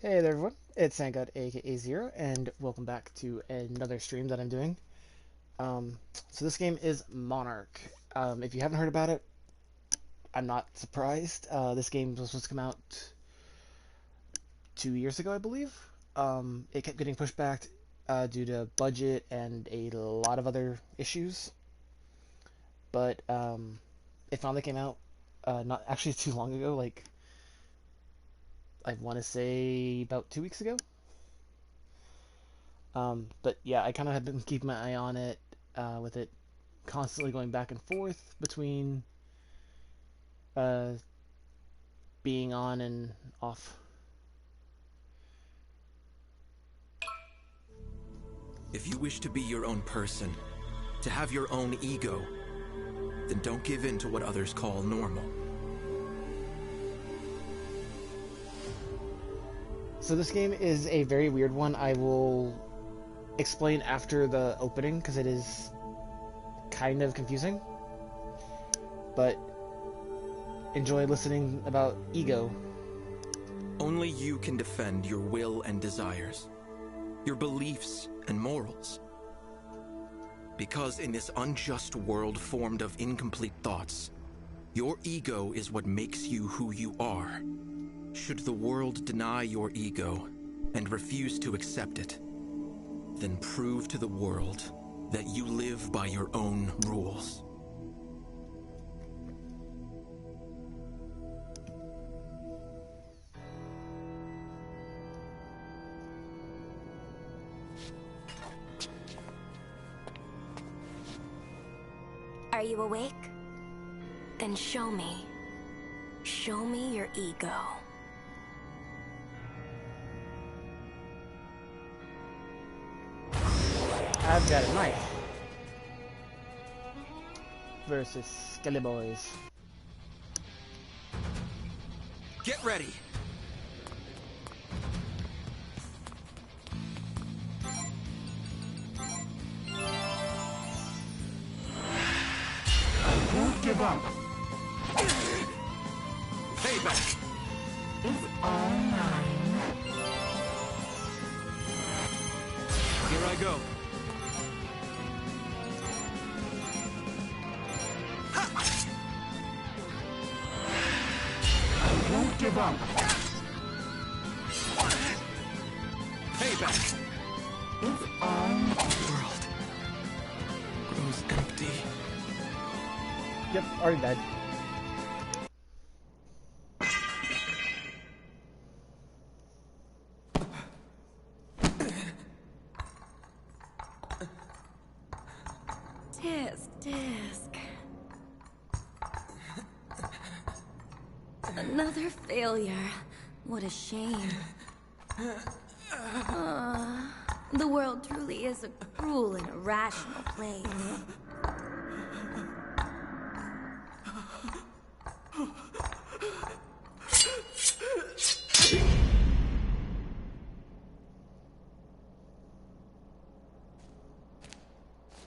Hey there everyone, it's Sangud aka Zero, and welcome back to another stream that I'm doing. So this game is Monarch. If you haven't heard about it, I'm not surprised. This game was supposed to come out 2 years ago, I believe. It kept getting pushed back due to budget and a lot of other issues, but it finally came out not actually too long ago, like I want to say about 2 weeks ago. But yeah, I kind of have been keeping my eye on it, with it constantly going back and forth between uh, being on and off. If you wish to be your own person, to have your own ego, then don't give in to what others call normal. So this game is a very weird one. I will explain after the opening because it is kind of confusing. But enjoy listening about ego. Only you can defend your will and desires, your beliefs and morals. Because in this unjust world formed of incomplete thoughts, your ego is what makes you who you are. Should the world deny your ego and refuse to accept it, then prove to the world that you live by your own rules. Are you awake? Then show me. Show me your ego. I've got a knife versus Skelly Boys. Get ready! Won't give up. Payback! It's all mine. Here I go. I won't give up. Payback! It's all mine. The world grows empty. Yep, already dead. Disc. Another failure. What a shame. The world truly is a cruel and irrational place.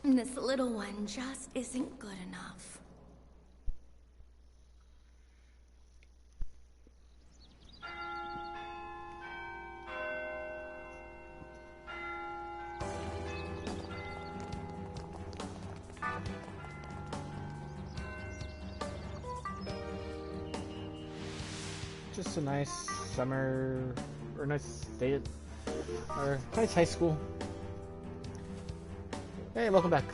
This little one just isn't good enough. Just a nice summer, or nice day, or nice high school. Hey, welcome back.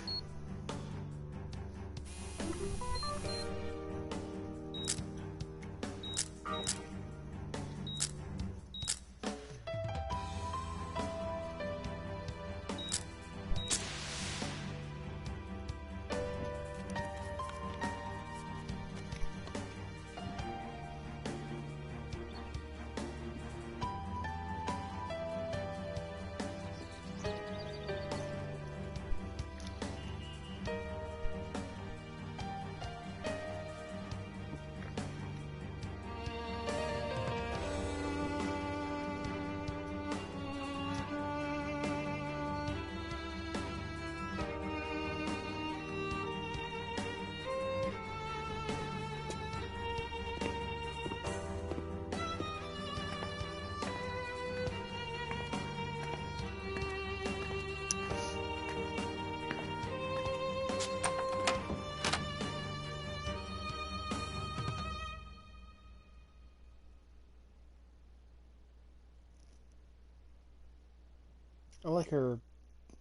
I like her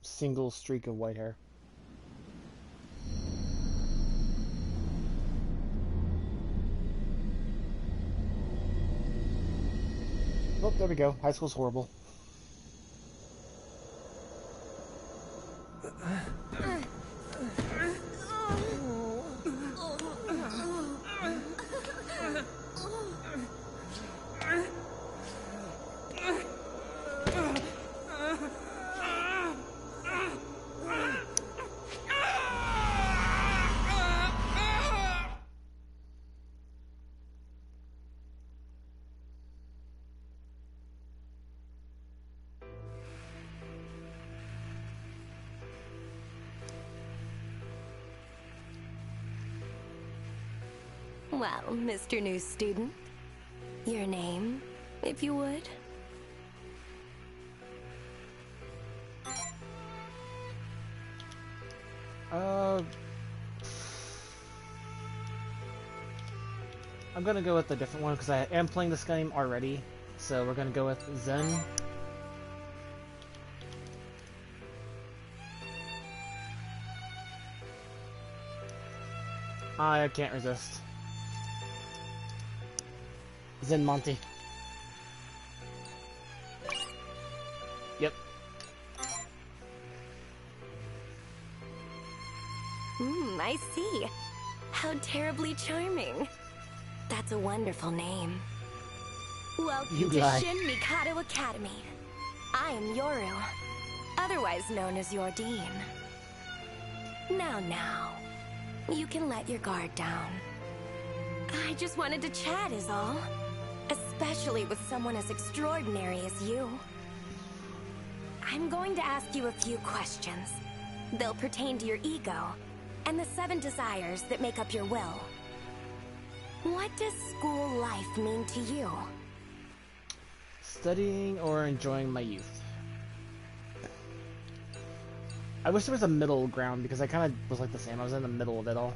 single streak of white hair. Oh, there we go. High school's horrible. Well, Mr. New Student, your name, if you would? I'm gonna go with a different one because I am playing this game already. So we're gonna go with Zen. I can't resist. Zen Monty. Yep. I see. How terribly charming. That's a wonderful name. Welcome You to lie. Shin Mikado Academy. I am Yoru, otherwise known as your dean. Now, you can let your guard down. I just wanted to chat is all. Especially with someone as extraordinary as you. I'm going to ask you a few questions. They'll pertain to your ego, and the 7 desires that make up your will. What does school life mean to you? Studying or enjoying my youth. I wish there was a middle ground because I kind of was like the same. I was in the middle of it all.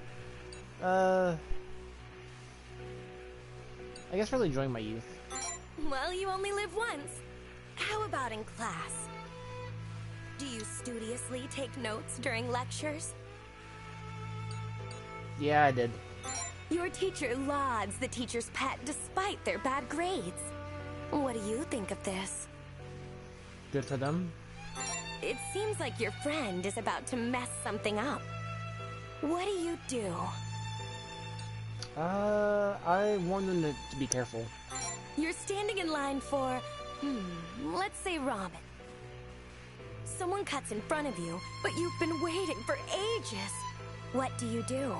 I guess really enjoying my youth. Well, you only live once. How about in class? Do you studiously take notes during lectures? Yeah, I did. Your teacher lauds the teacher's pet despite their bad grades. What do you think of this? Good for them. It seems like your friend is about to mess something up. What do you do? I warned them to be careful. You're standing in line for, let's say ramen. Someone cuts in front of you, but you've been waiting for ages. What do you do?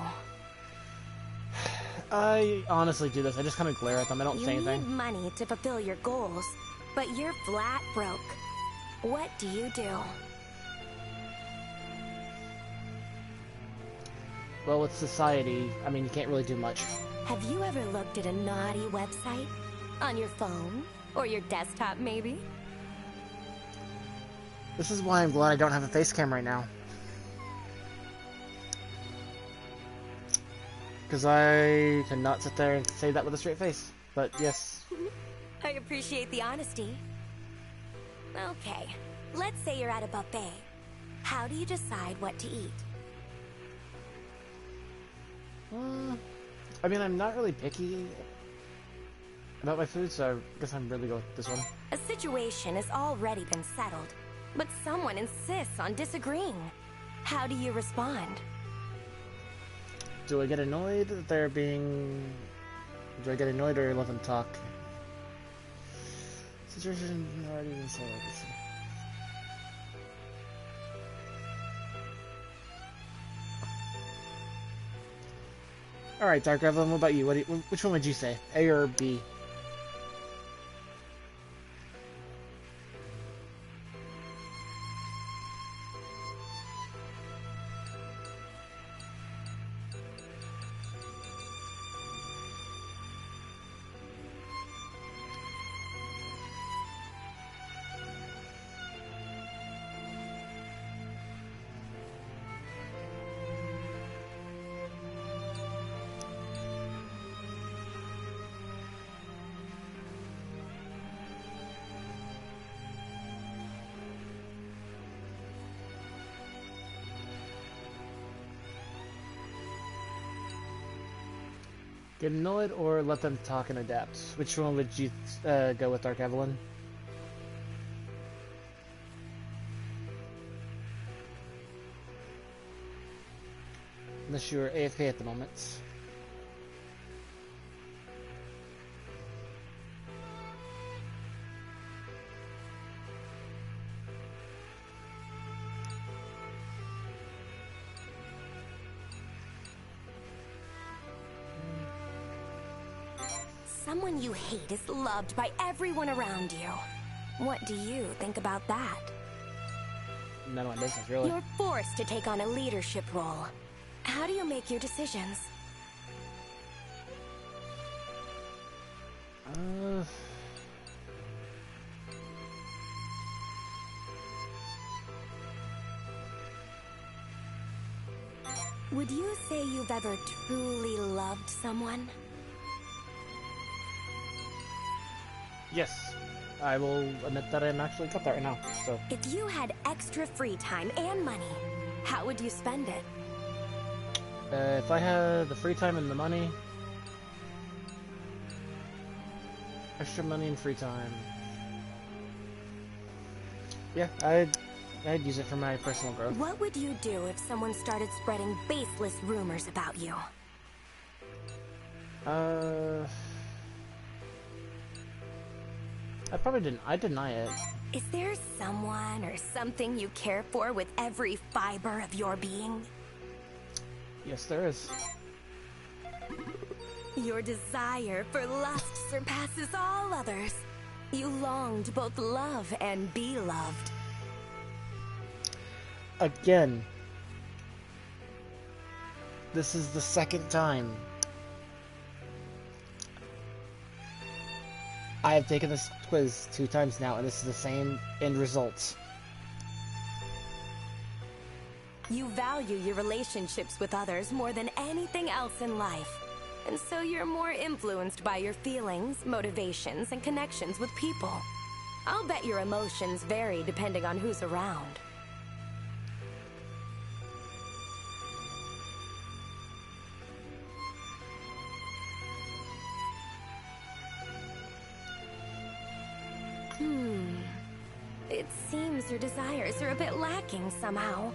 I honestly do this. I just kind of glare at them. I don't You say need anything. money to fulfill your goals, but you're flat broke. What do you do? Well, with society, I mean, you can't really do much. Have you ever looked at a naughty website? On your phone? Or your desktop, maybe? This is why I'm glad I don't have a face cam right now. Because I cannot sit there and say that with a straight face. But yes. I appreciate the honesty. Okay, let's say you're at a buffet. How do you decide what to eat? I mean, I'm not really picky about my food, so I guess I'm really going with this one. A situation has already been settled, but someone insists on disagreeing. How do you respond? Do I get annoyed that they're being... Do I get annoyed or let them talk? Situation already been settled. Alright, Dark Revelin, what about you? Which one would you say? A or B? Get annoyed or let them talk and adapt. Which one would you go with, Dark Evelyn? Unless you're AFK at the moment. Someone you hate is loved by everyone around you. What do you think about that? None of my business, really. You're forced to take on a leadership role. How do you make your decisions? Would you say you've ever truly loved someone? Yes. I will admit that I'm actually got that right now, so. If you had extra free time and money, how would you spend it? If I had the free time and the money... Extra money and free time... Yeah, I'd use it for my personal growth. What would you do if someone started spreading baseless rumors about you? I'd deny it. Is there someone or something you care for with every fiber of your being? Yes, there is. Your desire for lust surpasses all others. You long to both love and be loved. Again. This is the second time I have taken this quiz 2 times now, and this is the same end results. You value your relationships with others more than anything else in life. And so you're more influenced by your feelings, motivations, and connections with people. I'll bet your emotions vary depending on who's around. It seems your desires are a bit lacking somehow.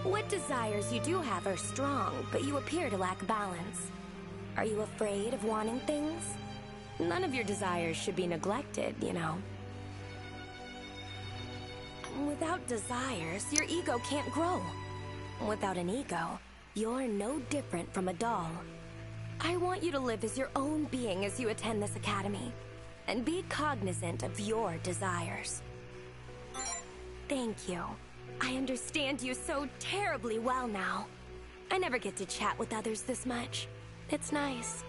What desires you do have are strong, but you appear to lack balance. Are you afraid of wanting things? None of your desires should be neglected, you know. Without desires, your ego can't grow. Without an ego, you're no different from a doll. I want you to live as your own being as you attend this academy, and be cognizant of your desires. Thank you. I understand you so terribly well now. I never get to chat with others this much. It's nice.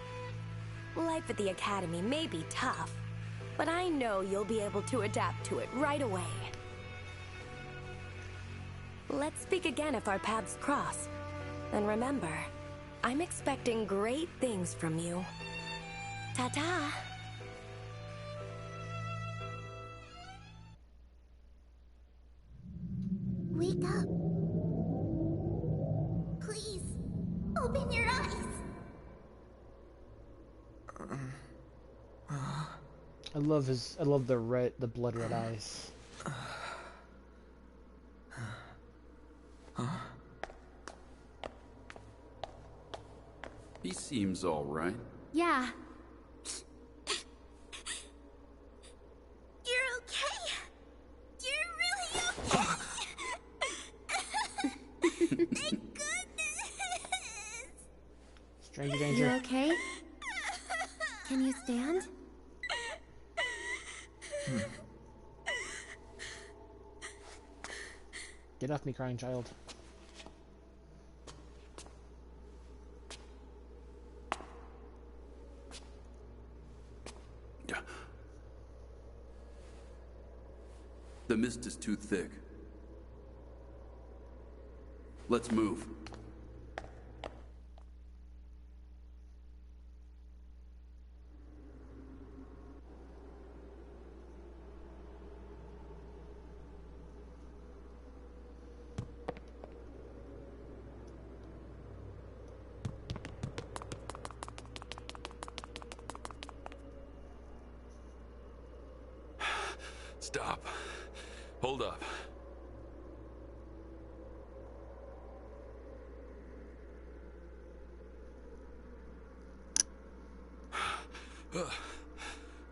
Life at the academy may be tough, but I know you'll be able to adapt to it right away. Let's speak again if our paths cross. And remember, I'm expecting great things from you. Ta-ta! Wake up. Please, open your eyes. I love the blood red eyes. He seems all right. Yeah. You're okay. You're really okay. Thank goodness. Stranger danger. You okay? Can you stand? Get off me, crying child. The mist is too thick. Let's move. Stop. Hold up.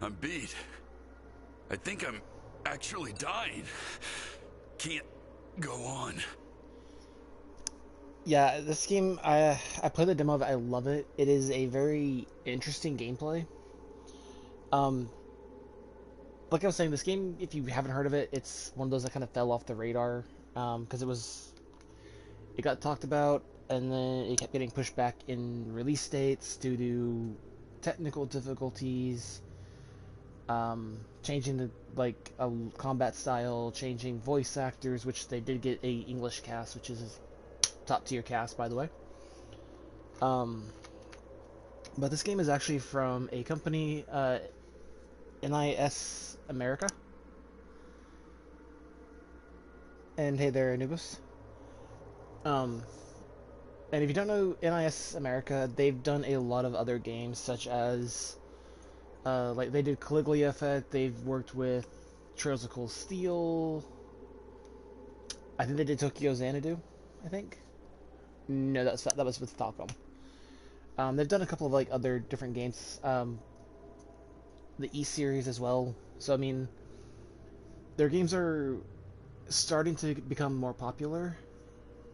I'm beat. I think I'm actually dying. Can't go on. Yeah, this game, I played the demo of it. I love it. It is a very interesting gameplay. Um, like I was saying, this game, if you haven't heard of it, it's one of those that kind of fell off the radar. Because it got talked about, and then it kept getting pushed back in release dates due to technical difficulties, changing the like a combat style, changing voice actors, which they did get a English cast, which is a top tier cast, by the way. Um, but this game is actually from a company, NIS America. And hey there, Anubis. Um, and if you don't know NIS America, they've done a lot of other games, such as like they did Caligula Effect. They've worked with Trails of Cold Steel. I think they did Tokyo Xanadu. I think. No, that was with Falcom. They've done a couple of like other different games. The E series as well. So I mean, their games are starting to become more popular.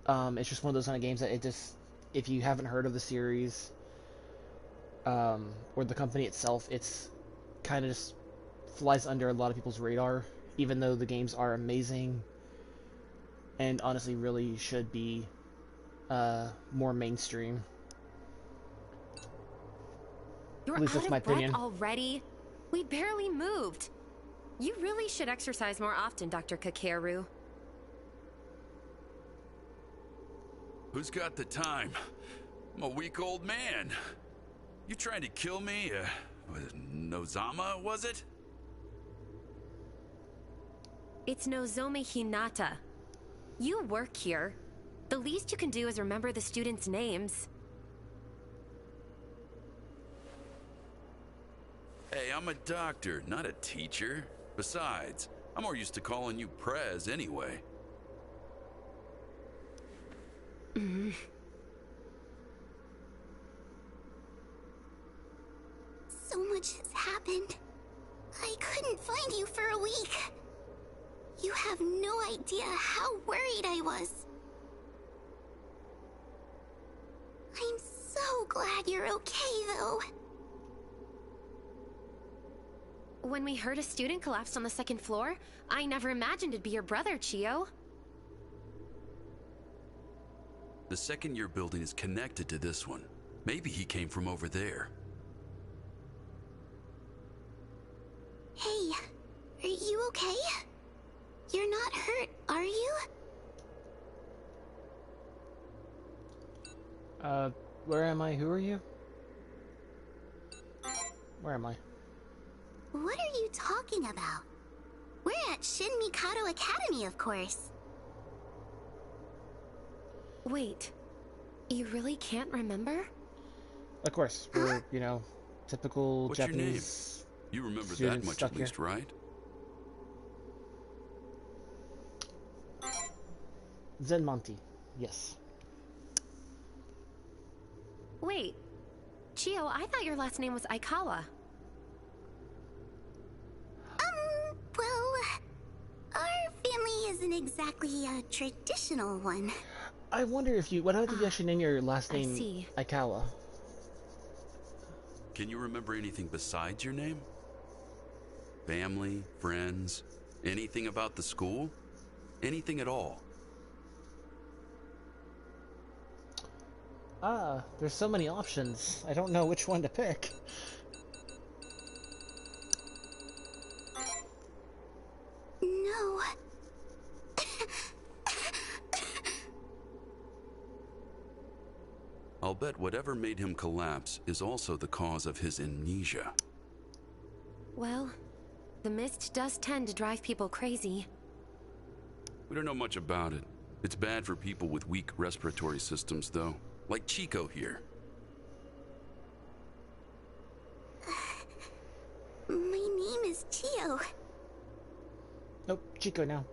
It's just one of those kind of games that it just, if you haven't heard of the series, or the company itself, it's kind of just flies under a lot of people's radar, even though the games are amazing and honestly really should be more mainstream. You're At least out that's my of breath opinion. already? We barely moved. You really should exercise more often, Dr. Kakeru. Who's got the time? I'm a weak old man. You trying to kill me? Nozama, was it? It's Nozomi Hinata. You work here. The least you can do is remember the students' names. Hey, I'm a doctor, not a teacher. Besides, I'm more used to calling you Prez anyway. So much has happened. I couldn't find you for a week. You have no idea how worried I was. I'm so glad you're okay, though. When we heard a student collapsed on the second floor, I never imagined it'd be your brother, Chio. The second-year building is connected to this one. Maybe he came from over there. Hey, are you okay? You're not hurt, are you? Where am I? Who are you? Where am I? What are you talking about? We're at Shin Mikado Academy, of course. Wait, you really can't remember? Of course, we're, typical What's Japanese. You remember that students much stuck at least, here. right? Zenmonty, yes. Wait, Chio, I thought your last name was Aikawa. Well, our family isn't exactly a traditional one. I wonder if why don't you actually name your last I name see. Aikawa? Can you remember anything besides your name? Family, friends, anything about the school? Anything at all? There's so many options. I don't know which one to pick. No. I'll bet whatever made him collapse is also the cause of his amnesia. Well, the mist does tend to drive people crazy. We don't know much about it. It's bad for people with weak respiratory systems, though. Like Chico here. My name is Chio. Nope, Chico now.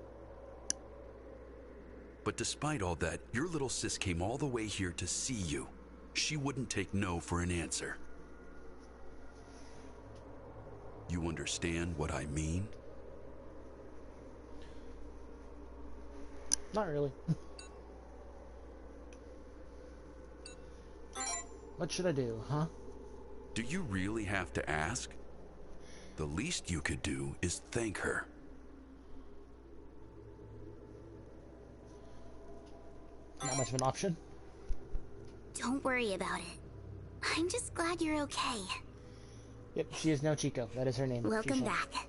But despite all that, your little sis came all the way here to see you. She wouldn't take no for an answer. You understand what I mean? Not really. What should I do, huh? Do you really have to ask? The least you could do is thank her. Not much of an option. Don't worry about it. I'm just glad you're okay. Yep, she is now Chico. That is her name. Welcome Chico. back.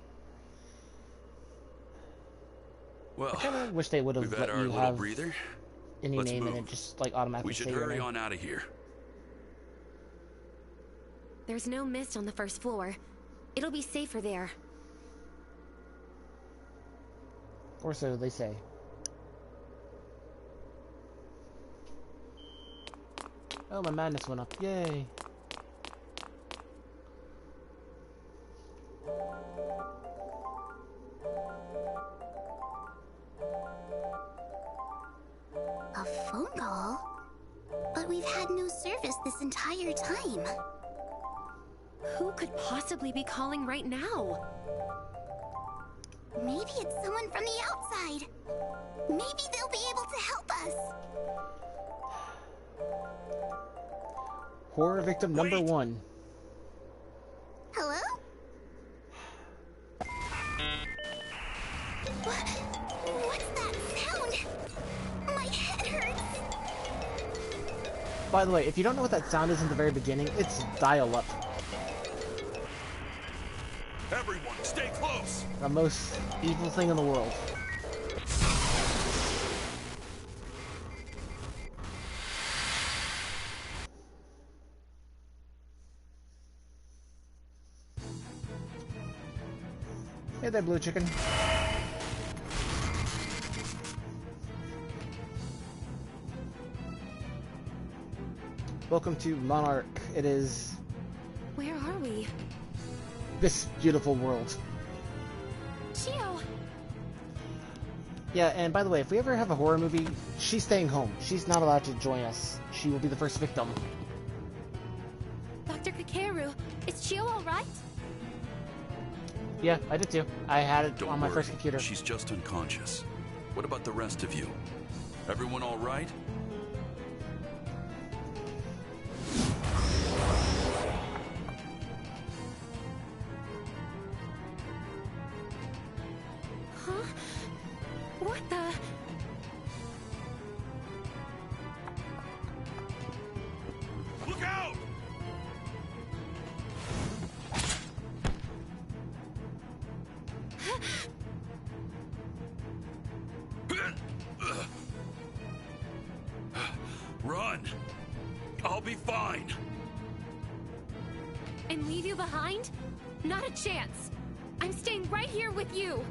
Well, I kind of wish they would have we've let had our you little have breather. any Let's name and move. it just like automatically We should say your hurry name. on out of here. There's no mist on the first floor. It'll be safer there. Or so they say. Oh, my madness went up. Yay. A phone call? But we've had no service this entire time. Who could possibly be calling right now? Maybe it's someone from the outside. Maybe they'll be able to help us. Horror victim number Wait. 1. Hello? What's that sound? My head hurts. By the way, if you don't know what that sound is in the very beginning, it's dial-up. Everyone, stay close! The most evil thing in the world. Hey there, blue chicken. Welcome to Monark. It is Where are we? this beautiful world. Chio! Yeah, and by the way, if we ever have a horror movie, she's staying home. She's not allowed to join us. She will be the first victim. Dr. Kakeru, is Chio alright? Yeah, I did too. I had it Don't on my worry, first computer. she's just unconscious. What about the rest of you? Everyone all right? Huh? What the? Look out! Run! I'll be fine. And leave you behind? Not a chance. I'm staying right here with you.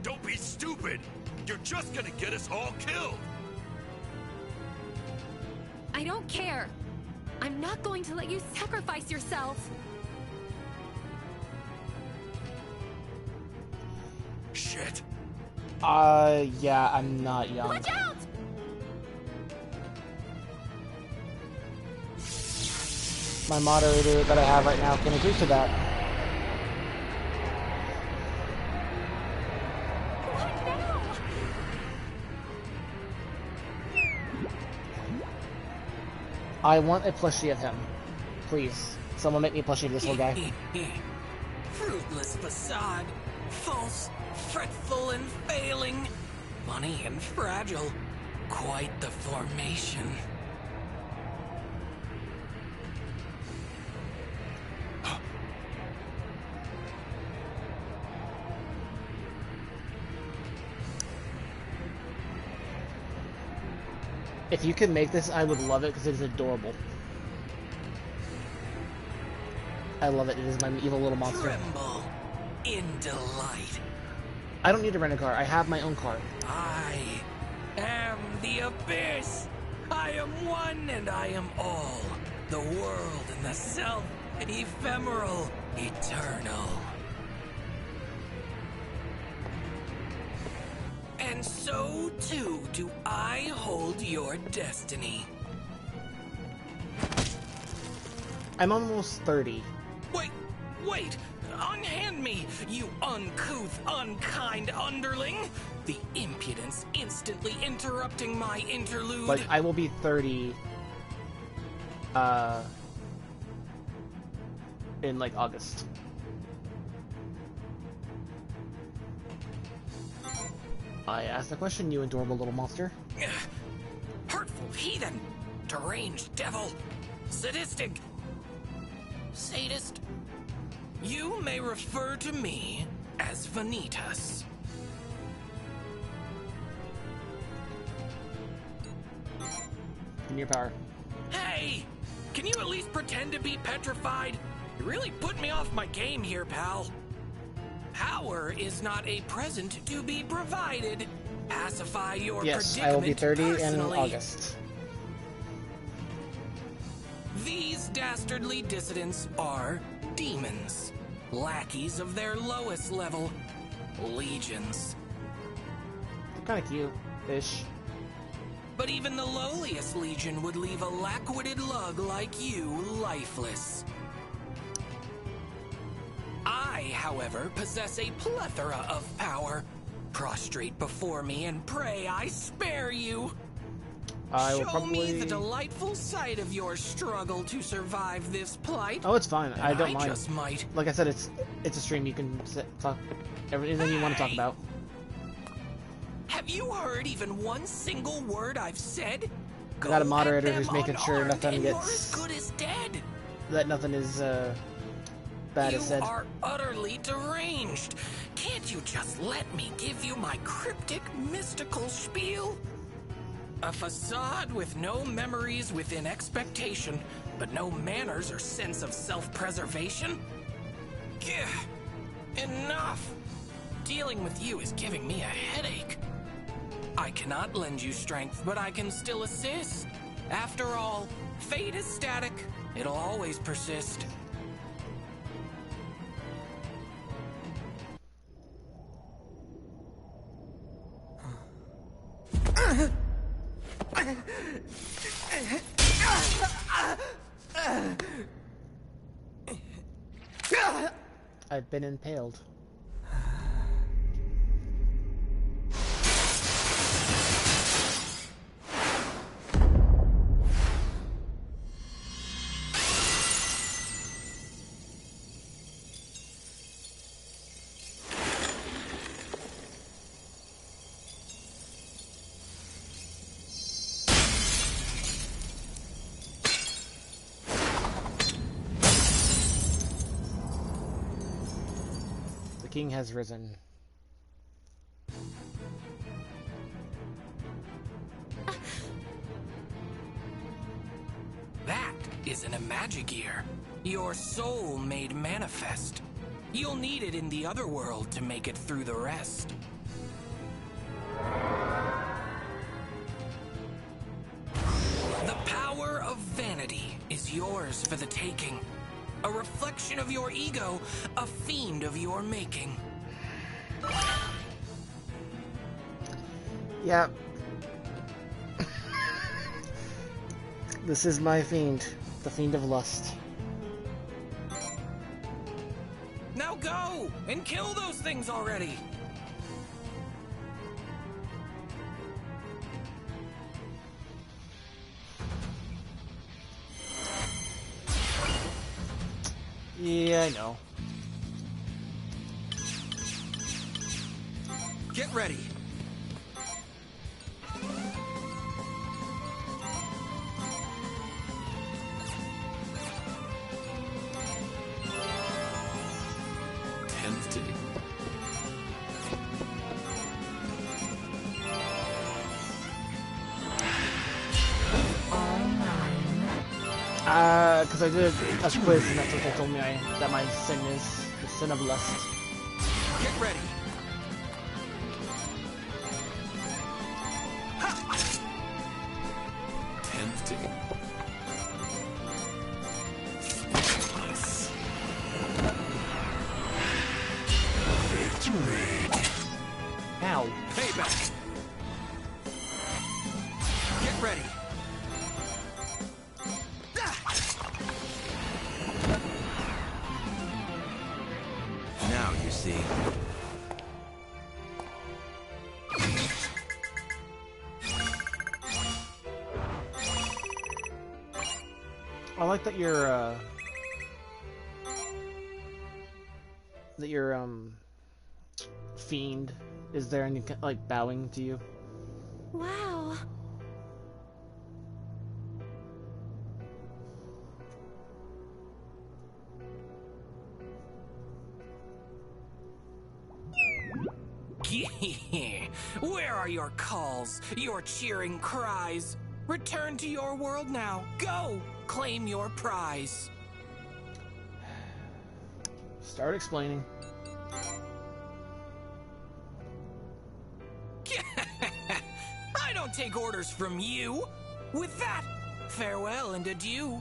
Don't be stupid! You're just gonna get us all killed! I don't care. I'm not going to let you sacrifice yourself. Shit! Yeah, I'm not young. Watch out! My moderator that I have right now can agree to that. What now? I want a plushie of him. Please. Someone make me a plushie of this little guy. Fruitless facade. False, fretful, and failing. Money and fragile. Quite the formation. If you can make this, I would love it because it is adorable. I love it. It is my evil little monster. Tremble in delight. I don't need to rent a car. I have my own car. I am the abyss. I am one and I am all. The world and the self, ephemeral, eternal. so too do I hold your destiny. I'm almost 30. Wait! Unhand me, you uncouth, unkind underling! The impudence instantly interrupting my interlude. Like, I will be 30, in, like, August. I asked the question, you adorable little monster. Hurtful heathen! Deranged devil! Sadistic! Sadist! You may refer to me as Vanitas. In your power. Hey! Can you at least pretend to be petrified? You really put me off my game here, pal. Power is not a present to be provided. Pacify your Yes, predicament I will be 30 in personally. August. These dastardly dissidents are demons, lackeys of their lowest level, legions. They're kinda cute-ish. But even the lowliest legion would leave a lack-witted lug like you lifeless. I, however, possess a plethora of power. Prostrate before me and pray I spare you. I will Show probably... me the delightful sight of your struggle to survive this plight. Oh, it's fine. I don't mind. Just might. Like I said, it's a stream. You can talk everything you want to talk about. Have you heard even one single word I've said? I got a moderator at them who's making sure unarmed nothing and gets... You're as good as dead. That nothing is, bad You is said. are utterly deranged. Can't you just let me give you my cryptic, mystical spiel? A facade with no memories within expectation, but no manners or sense of self-preservation? Gah! Enough! Dealing with you is giving me a headache. I cannot lend you strength, but I can still assist. After all, fate is static. It'll always persist. I've been impaled. The king has risen. That is an Imagigear. Your soul made manifest. You'll need it in the other world to make it through the rest. The power of vanity is yours for the taking. A reflection of your ego, a fiend of your making. Yeah. This is my fiend. The fiend of lust. Now go and kill those things already. Yeah, I know. Get ready. Tempting. Because I did a quiz and that's what they told me that my sin is. The sin of lust. Get ready. Tempting. Ow. Payback. I like that your fiend is there and you can, like, bowing to you. Wow. Where are your calls, your cheering cries? Return to your world now. Go! Claim your prize. Start explaining. I don't take orders from you. With that, farewell and adieu.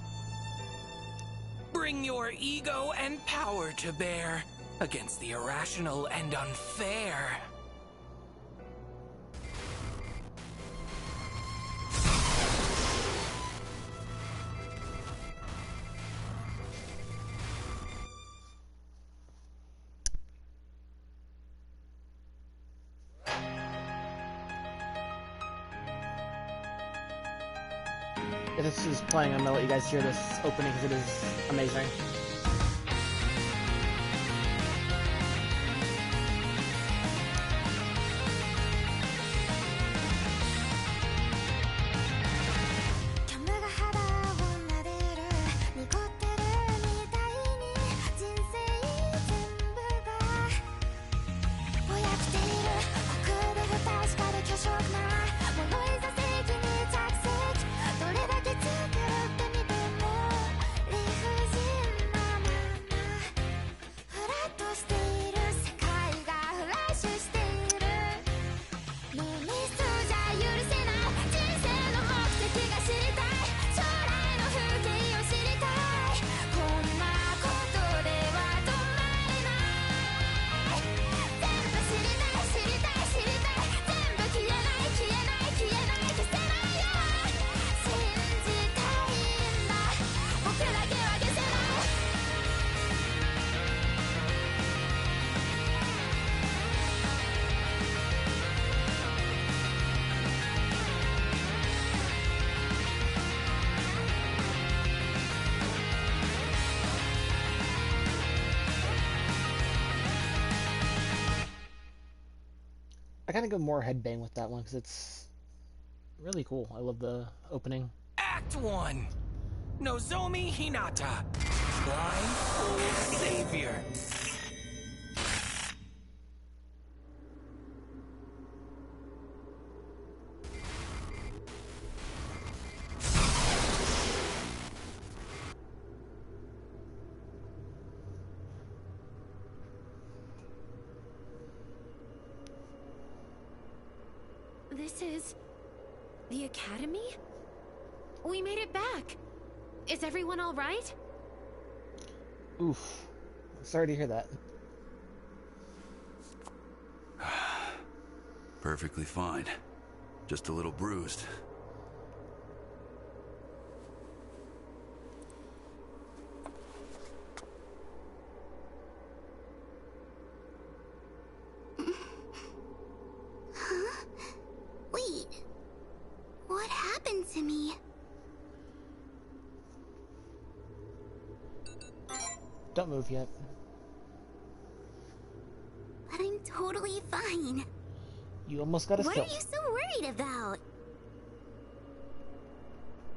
Bring your ego and power to bear against the irrational and unfair. If this is playing, I'm gonna let you guys hear this opening because it is amazing. I kind of go more headbang with that one because it's really cool. I love the opening. Act 1. Nozomi Hinata. Blindfold Savior. This is... the academy? We made it back. Is everyone all right? Oof. Sorry to hear that. Perfectly fine. Just a little bruised. Wait. What happened to me? Don't move yet. But I'm totally fine. You almost got us What are killed. you so worried about?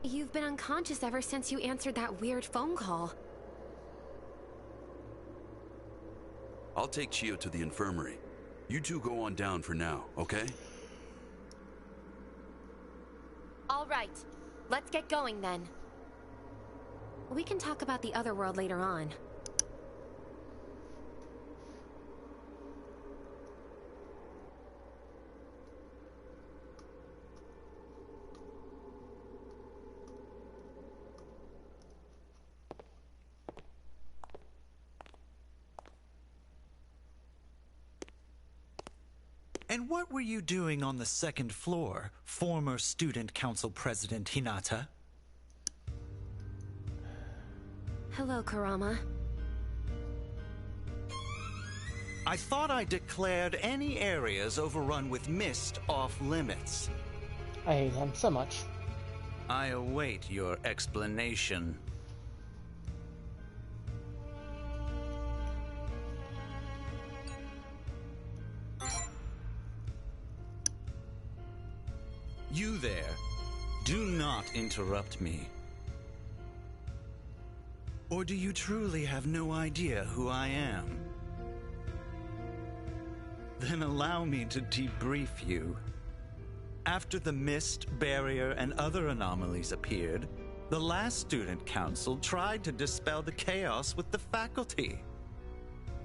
You've been unconscious ever since you answered that weird phone call. I'll take Chio to the infirmary. You two go on down for now, okay? All right. Let's get going then. We can talk about the other world later on. And what were you doing on the second floor, former Student Council President Hinata? Hello, Kurama. I thought I declared any areas overrun with mist off limits. I hate him so much. I await your explanation. You there, do not interrupt me. Or do you truly have no idea who I am? Then allow me to debrief you. After the mist, barrier, and other anomalies appeared, the last student council tried to dispel the chaos with the faculty.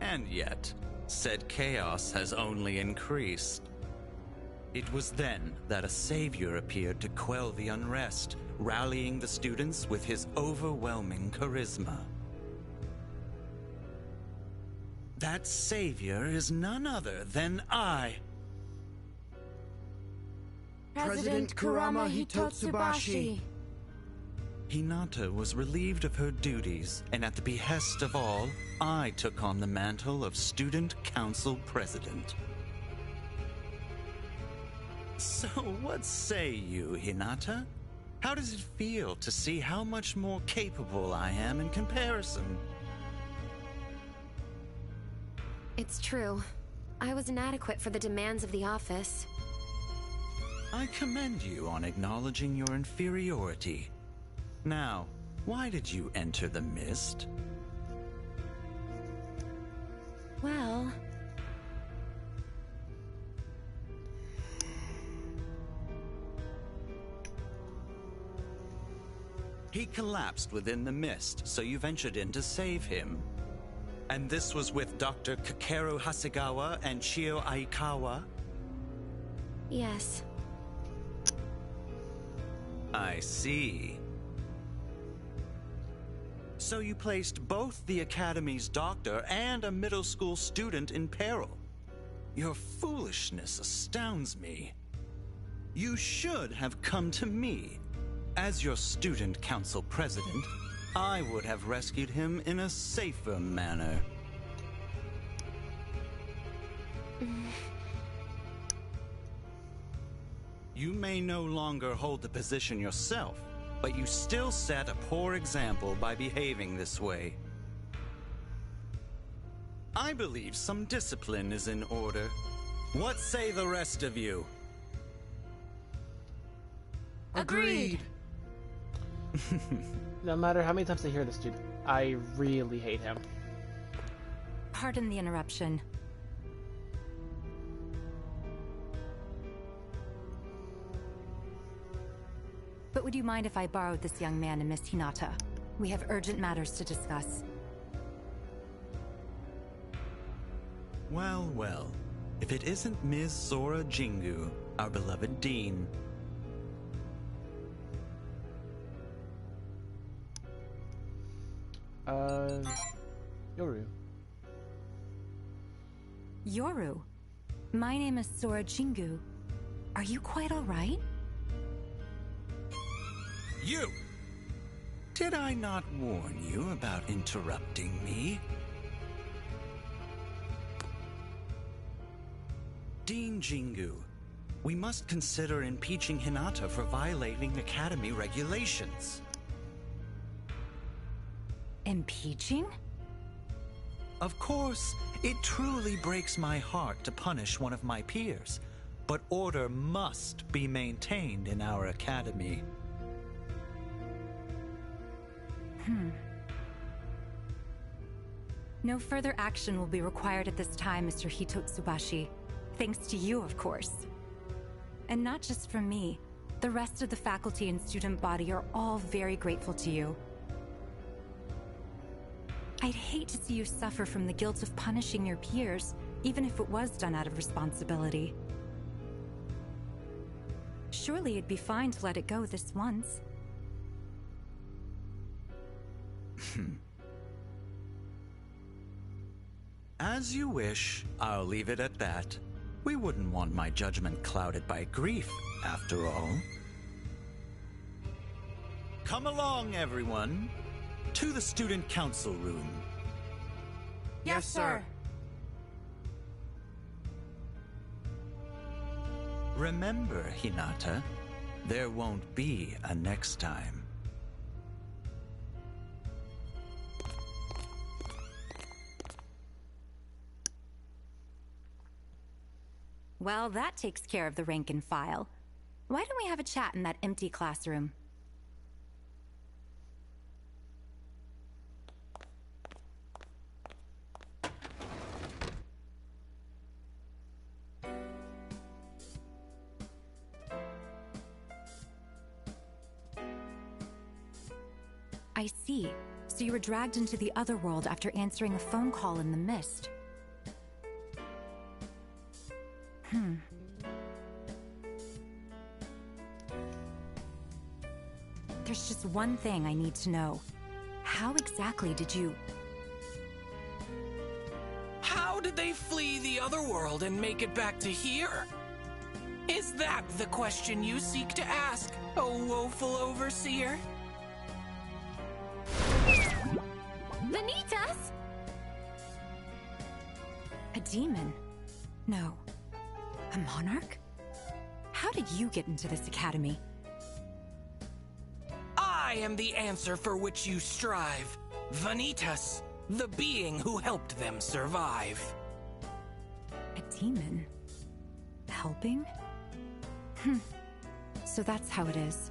And yet, said chaos has only increased. It was then that a savior appeared to quell the unrest, rallying the students with his overwhelming charisma. That savior is none other than I. President Kurama Hitotsubashi. Hinata was relieved of her duties, and at the behest of all, I took on the mantle of Student Council President. So what say you, Hinata? How does it feel to see how much more capable I am in comparison? It's true. I was inadequate for the demands of the office. I commend you on acknowledging your inferiority. Now, why did you enter the mist? Well... He collapsed within the mist, so you ventured in to save him. And this was with Dr. Kakeru Hasegawa and Chio Aikawa? yes. I see. So you placed both the Academy's doctor and a middle school student in peril. Your foolishness astounds me. You should have come to me. As your student council president, I would have rescued him in a safer manner. You may no longer hold the position yourself, but you still set a poor example by behaving this way. I believe some discipline is in order. What say the rest of you? Agreed. No matter how many times I hear this dude, I really hate him. Pardon the interruption. But would you mind if I borrowed this young man and Miss Hinata? We have urgent matters to discuss. Well, well. If it isn't Ms. Sora Jingu, our beloved dean. Yoru. Yoru, my name is Sora Jingu. Are you quite all right? You! Did I not warn you about interrupting me? Dean Jingu, we must consider impeaching Hinata for violating Academy regulations. Impeaching? Of course, it truly breaks my heart to punish one of my peers, but order must be maintained in our academy. No further action will be required at this time, Mr. Hitotsubashi. Thanks to you, of course. And not just from me. The rest of the faculty and student body are all very grateful to you. I'd hate to see you suffer from the guilt of punishing your peers, even if it was done out of responsibility. Surely it'd be fine to let it go this once. As you wish, I'll leave it at that. We wouldn't want my judgment clouded by grief, after all. Come along, everyone, to the student council room. Yes, sir. Remember, Hinata, there won't be a next time. Well, that takes care of the rank and file. Why don't we have a chat in that empty classroom? I see. So you were dragged into the other world after answering a phone call in the mist. There's just one thing I need to know. How exactly did you... How did they flee the other world and make it back to here? Is that the question you seek to ask, O woeful overseer? Vanitas! A demon? No. A monarch? How did you get into this academy? I am the answer for which you strive. Vanitas, the being who helped them survive. A demon? Helping? So that's how it is.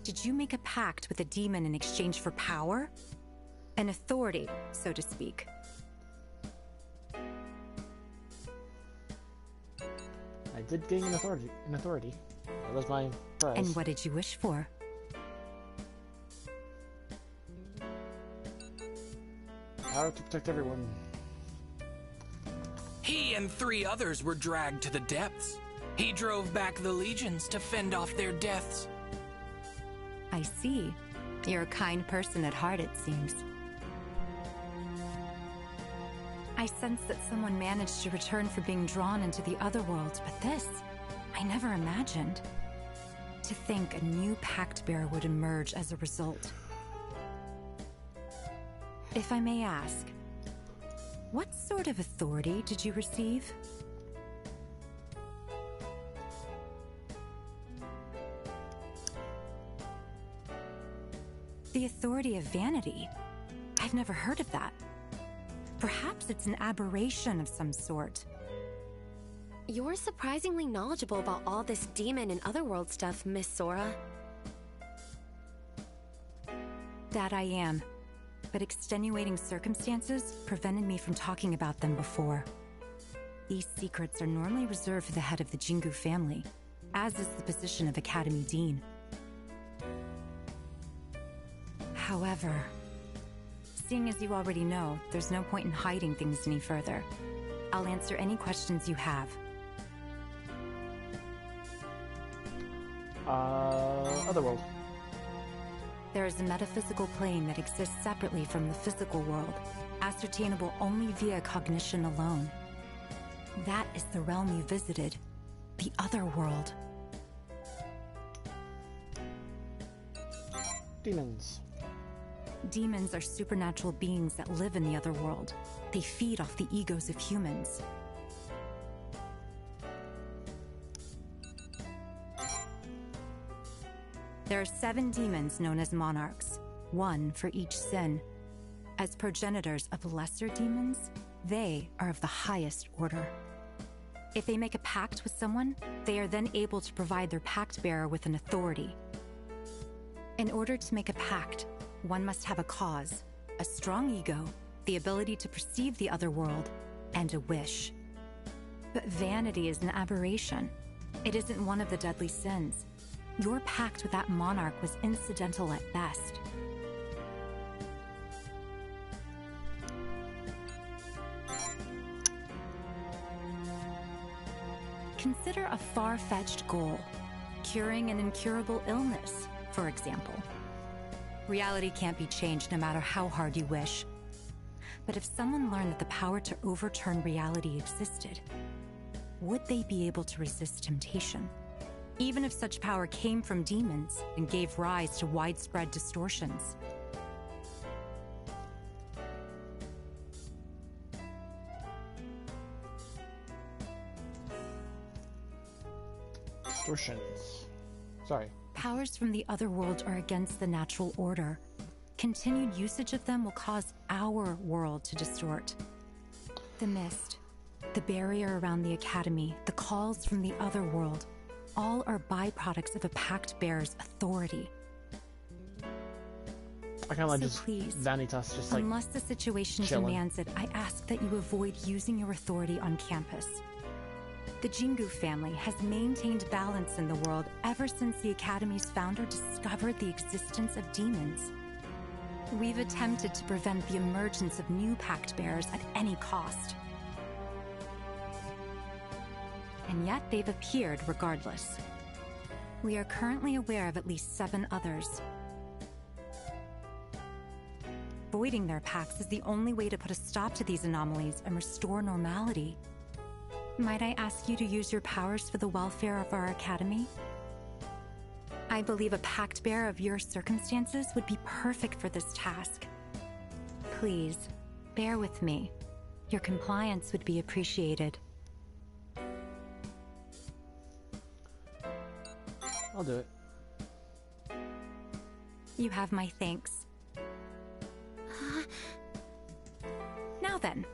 Did you make a pact with a demon in exchange for power? An authority, so to speak. I did gain an authority. That was my prize. And what did you wish for? Power to protect everyone. He and 3 others were dragged to the depths. He drove back the legions to fend off their deaths. I see. You're a kind person at heart, it seems. I sense that someone managed to return from being drawn into the other world, but this, I never imagined. To think a new pact bearer would emerge as a result. If I may ask, what sort of authority did you receive? The authority of vanity? I've never heard of that. Perhaps it's an aberration of some sort. You're surprisingly knowledgeable about all this demon and otherworld stuff, Miss Sora. That I am. But extenuating circumstances prevented me from talking about them before. These secrets are normally reserved for the head of the Jingu family, as is the position of Academy Dean. However, seeing as you already know, there's no point in hiding things any further. I'll answer any questions you have. Otherworld. There is a metaphysical plane that exists separately from the physical world, ascertainable only via cognition alone. That is the realm you visited, the Otherworld. Demons. Demons are supernatural beings that live in the Otherworld. They feed off the egos of humans. There are 7 demons known as Monarchs, 1 for each sin. As progenitors of lesser demons, they are of the highest order. If they make a pact with someone, they are then able to provide their pact bearer with an authority. In order to make a pact, one must have a cause, a strong ego, the ability to perceive the other world, and a wish. But vanity is an aberration. It isn't one of the deadly sins. Your pact with that monarch was incidental at best. Consider a far-fetched goal, curing an incurable illness, for example. Reality can't be changed no matter how hard you wish. But if someone learned that the power to overturn reality existed, would they be able to resist temptation? Even if such power came from demons and gave rise to widespread distortions. Distortions. Sorry. Powers from the Otherworld are against the natural order. Continued usage of them will cause our world to distort. The mist. The barrier around the Academy, the calls from the other world, all are byproducts of a Pact Bearer's authority. I kind of like So just please, Vanitas just like unless the situation chilling. demands it, I ask that you avoid using your authority on campus. The Jingu family has maintained balance in the world ever since the Academy's founder discovered the existence of demons. We've attempted to prevent the emergence of new Pact Bearers at any cost. And yet they've appeared regardless. We are currently aware of at least 7 others. Voiding their pacts is the only way to put a stop to these anomalies and restore normality. Might I ask you to use your powers for the welfare of our Academy? I believe a Pact Bearer of your circumstances would be perfect for this task. Please, bear with me. Your compliance would be appreciated. I'll do it. You have my thanks. Now then,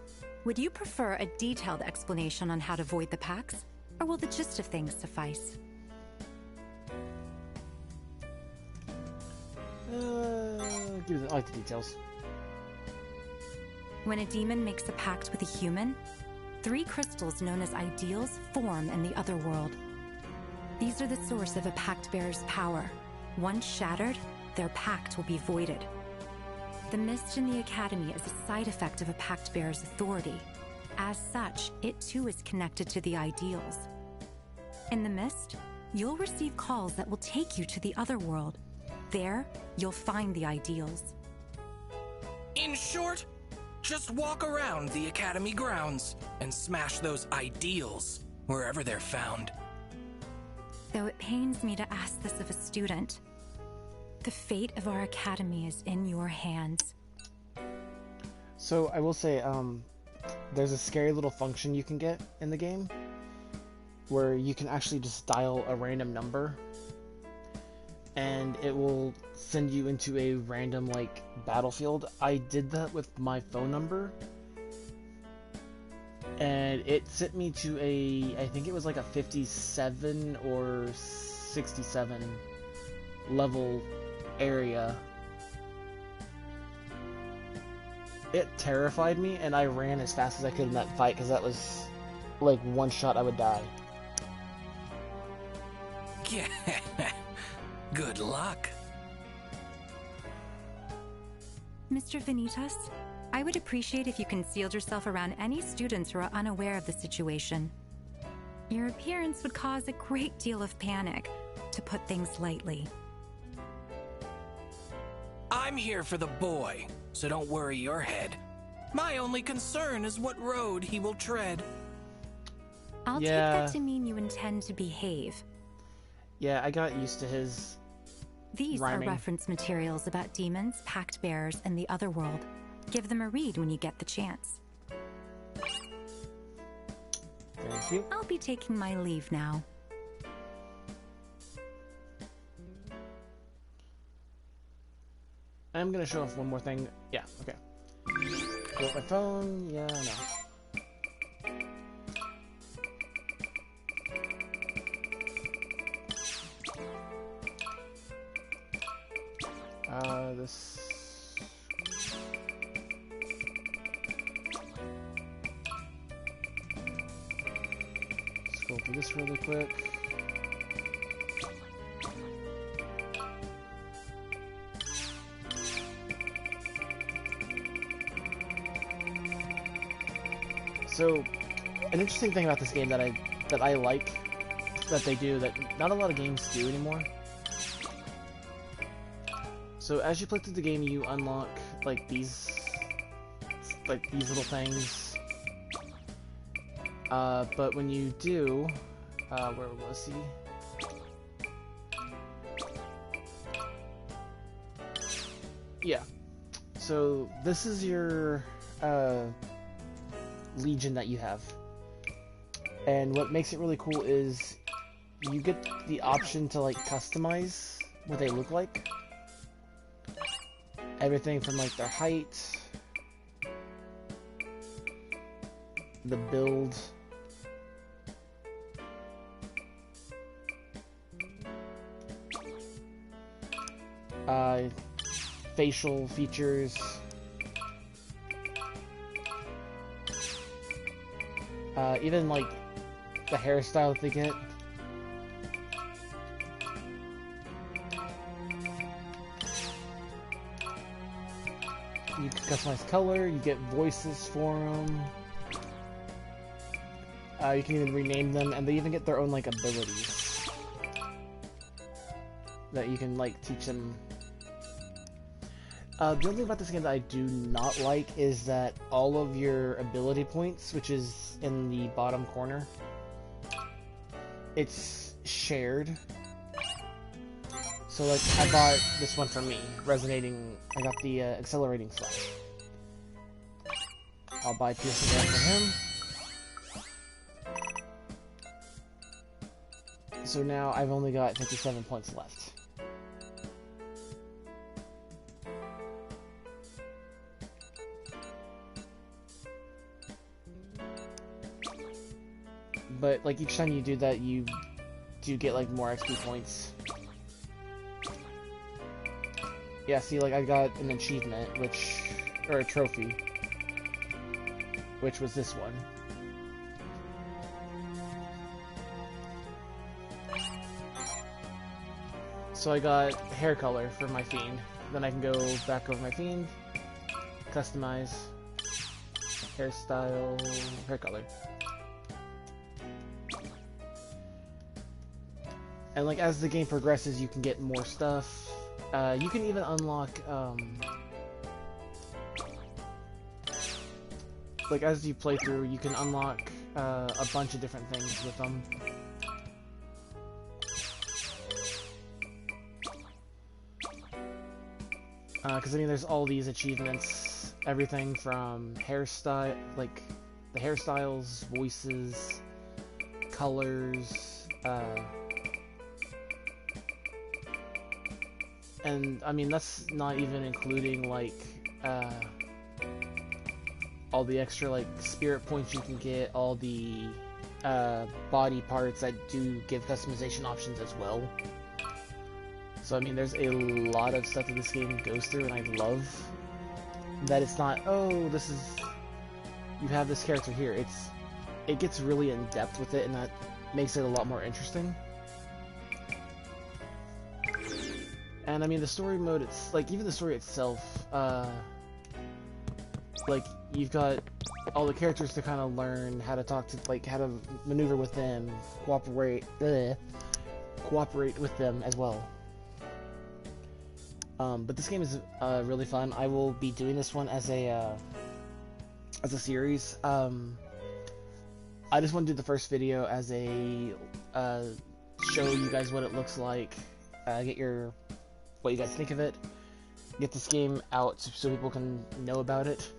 would you prefer a detailed explanation on how to void the pacts, or will the gist of things suffice? I like the details. When a demon makes a pact with a human, 3 crystals known as ideals form in the other world. These are the source of a Pact Bearer's power. Once shattered, their pact will be voided. The mist in the Academy is a side effect of a Pact Bearer's authority. As such, it too is connected to the ideals. In the mist, you'll receive calls that will take you to the other world. There, you'll find the ideals. In short, just walk around the Academy grounds and smash those ideals wherever they're found. Though it pains me to ask this of a student, the fate of our Academy is in your hands. So I will say, there's a scary little function you can get in the game where you can actually just dial a random number and it will send you into a random like battlefield. I did that with my phone number and it sent me to I think it was like a 57 or 67 level area. It terrified me and I ran as fast as I could in that fight because that was like one shot I would die. Yeah. Good luck. Mr. Vanitas, I would appreciate if you concealed yourself around any students who are unaware of the situation. Your appearance would cause a great deal of panic, to put things lightly. I'm here for the boy, so don't worry your head. My only concern is what road he will tread. I'll take that to mean you intend to behave. Yeah, I got used to his These rhyming. are reference materials about demons, Pact Bearers, and the other world. Give them a read when you get the chance. Thank you. I'll be taking my leave now. I'm gonna show off one more thing. Yeah, okay. Pull up my phone. Yeah, no. This. Scroll through this really quick. So, an interesting thing about this game that I like that they do that not a lot of games do anymore. So as you play through the game, you unlock like these little things. But when you do, where was he? Yeah. So this is your Legion that you have. And what makes it really cool is you get the option to like customize what they look like. Everything from like their height the build. Facial features. Even like the hairstyle that they get. You can customize color, you get voices for them. You can even rename them, and they even get their own like abilities that you can like teach them. The only thing about this game that I do not like is that all of your ability points, which is in the bottom corner, it's shared. So like, I bought this one for me, resonating, I got the accelerating slash. I'll buy piercing arrow for him. So now I've only got 57 points left. But like each time you do that, you do get like more XP points. Yeah, see, like I got an achievement, or a trophy, which was this one. So I got hair color for my fiend. Then I can go back over my fiend, customize, hairstyle, hair color. And like as the game progresses, you can get more stuff. You can even unlock, like as you play through, you can unlock a bunch of different things with them. Because I mean, there's all these achievements, everything from hairstyle, like the hairstyles, voices, colors, and I mean, that's not even including like all the extra like spirit points you can get, all the body parts that do give customization options as well. So I mean, there's a lot of stuff that this game goes through, and I love that it's not, oh, this is, you have this character here. It gets really in depth with it, and that makes it a lot more interesting. And I mean, the story mode, it's like, even the story itself, like, you've got all the characters to kind of learn how to talk to, like, how to maneuver with them, cooperate with them as well. But this game is really fun. I will be doing this one as a series. I just want to do the first video as a show you guys what it looks like, get what you guys think of it, get this game out so people can know about it.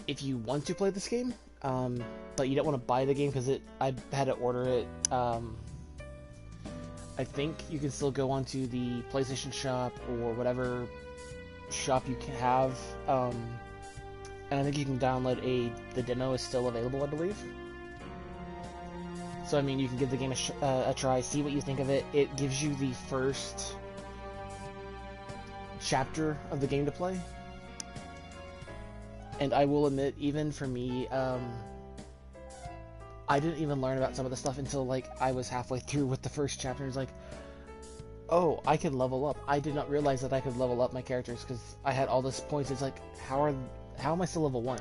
If you want to play this game, but you don't want to buy the game because I had to order it. I think you can still go onto the PlayStation Shop or whatever shop you can have, and I think you can download the demo is still available, I believe. So I mean, you can give the game a try, see what you think of it. It gives you the first chapter of the game to play, and I will admit, even for me, I didn't even learn about some of the stuff until like I was halfway through with the first chapter. It's like, oh, I can level up. I did not realize that I could level up my characters because I had all this points. It's like, how am I still level 1?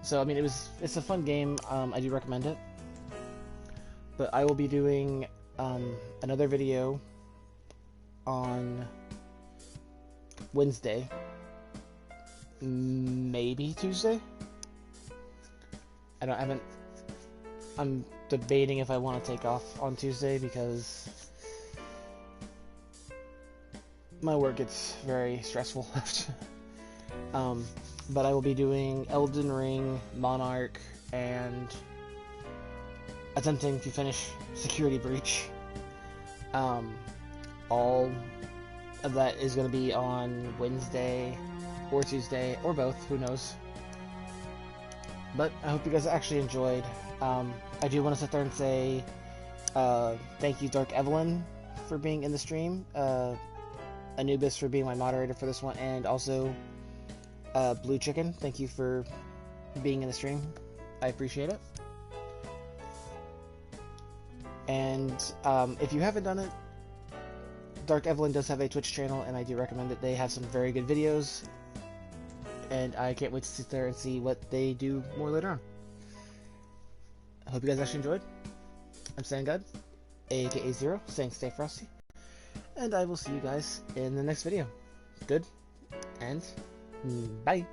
So I mean, it's a fun game. I do recommend it. But I will be doing another video on Wednesday, maybe Tuesday. I'm debating if I want to take off on Tuesday because my work gets very stressful. But I will be doing Elden Ring, Monark, and attempting to finish Security Breach. All of that is going to be on Wednesday or Tuesday, or both, who knows. But I hope you guys actually enjoyed. I do want to sit there and say thank you, Dark Evelyn, for being in the stream, Anubis for being my moderator for this one, and also Blue Chicken, thank you for being in the stream. I appreciate it. And if you haven't done it, Dark Evelyn does have a Twitch channel, and I do recommend it. They have some very good videos, and I can't wait to sit there and see what they do more later on. I hope you guys actually enjoyed. I'm Stan God, aka Zero, saying stay frosty, and I will see you guys in the next video. Good, and bye.